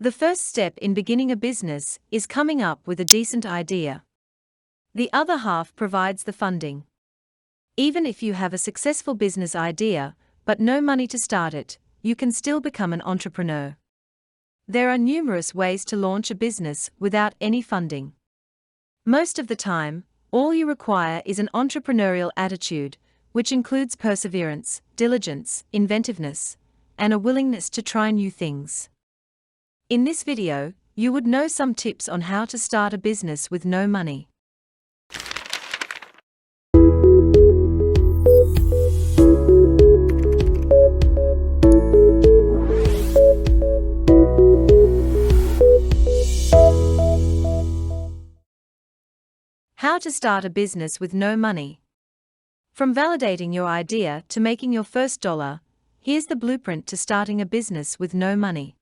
The first step in beginning a business is coming up with a decent idea. The other half provides the funding. Even if you have a successful business idea, but no money to start it, you can still become an entrepreneur. There are numerous ways to launch a business without any funding. Most of the time, all you require is an entrepreneurial attitude, which includes perseverance, diligence, inventiveness, and a willingness to try new things. In this video, you would know some tips on how to start a business with no money. How to start a business with no money. From validating your idea to making your first dollar, here's the blueprint to starting a business with no money.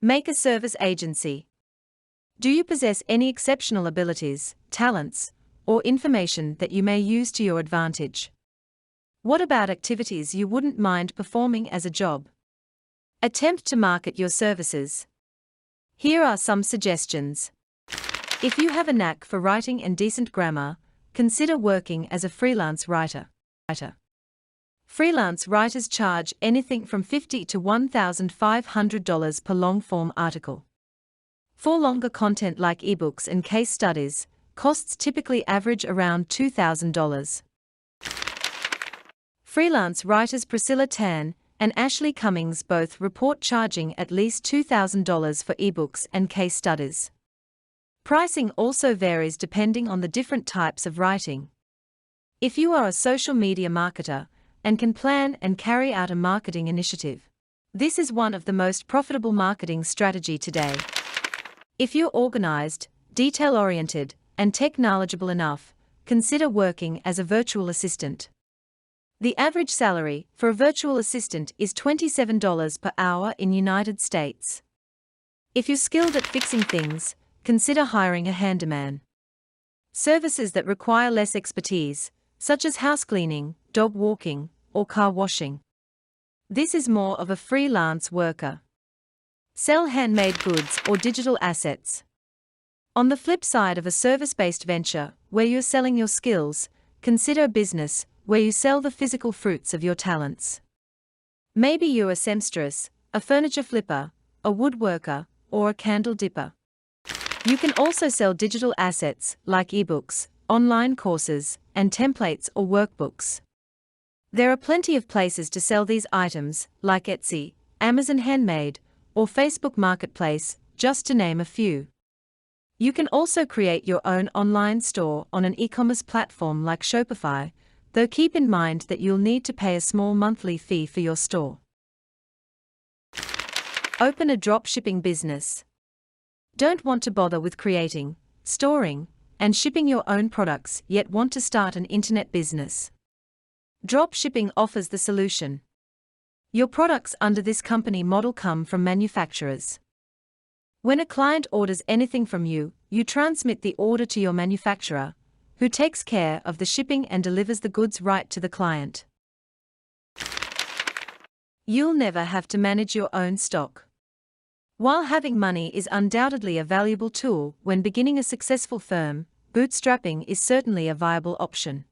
Make a service agency. Do you possess any exceptional abilities, talents, or information that you may use to your advantage? What about activities you wouldn't mind performing as a job? Attempt to market your services. Here are some suggestions. If you have a knack for writing and decent grammar, consider working as a freelance writer. Freelance writers charge anything from $50 to $1,500 per long-form article. For longer content like ebooks and case studies, costs typically average around $2,000. Freelance writers Priscilla Tan and Ashley Cummings both report charging at least $2,000 for ebooks and case studies. Pricing also varies depending on the different types of writing. If you are a social media marketer and can plan and carry out a marketing initiative, this is one of the most profitable marketing strategy today. If you're organized, detail-oriented, and tech-knowledgeable enough, consider working as a virtual assistant. The average salary for a virtual assistant is $27 per hour in United States. If you're skilled at fixing things, consider hiring a handyman. Services that require less expertise, such as house cleaning, dog walking, or car washing. This is more of a freelance worker. Sell handmade goods or digital assets. On the flip side of a service-based venture, where you're selling your skills, consider a business where you sell the physical fruits of your talents. Maybe you're a seamstress, a furniture flipper, a woodworker, or a candle dipper. You can also sell digital assets like ebooks, online courses, and templates or workbooks. There are plenty of places to sell these items, like Etsy, Amazon Handmade, or Facebook Marketplace, just to name a few. You can also create your own online store on an e-commerce platform like Shopify, though keep in mind that you'll need to pay a small monthly fee for your store. Open a dropshipping business. Don't want to bother with creating, storing, and shipping your own products yet want to start an internet business? Dropshipping offers the solution. Your products under this company model come from manufacturers. When a client orders anything from you, you transmit the order to your manufacturer, who takes care of the shipping and delivers the goods right to the client. You'll never have to manage your own stock. While having money is undoubtedly a valuable tool when beginning a successful firm, bootstrapping is certainly a viable option.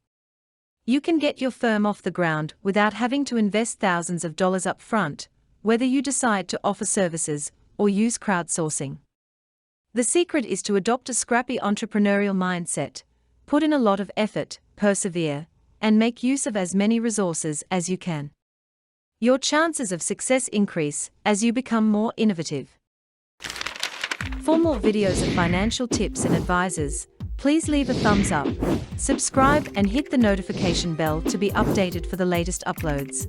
You can get your firm off the ground without having to invest thousands of dollars up front, whether you decide to offer services or use crowdsourcing. The secret is to adopt a scrappy entrepreneurial mindset, put in a lot of effort, persevere, and make use of as many resources as you can. Your chances of success increase as you become more innovative. For more videos of financial tips and advices, please leave a thumbs up, subscribe and hit the notification bell to be updated for the latest uploads.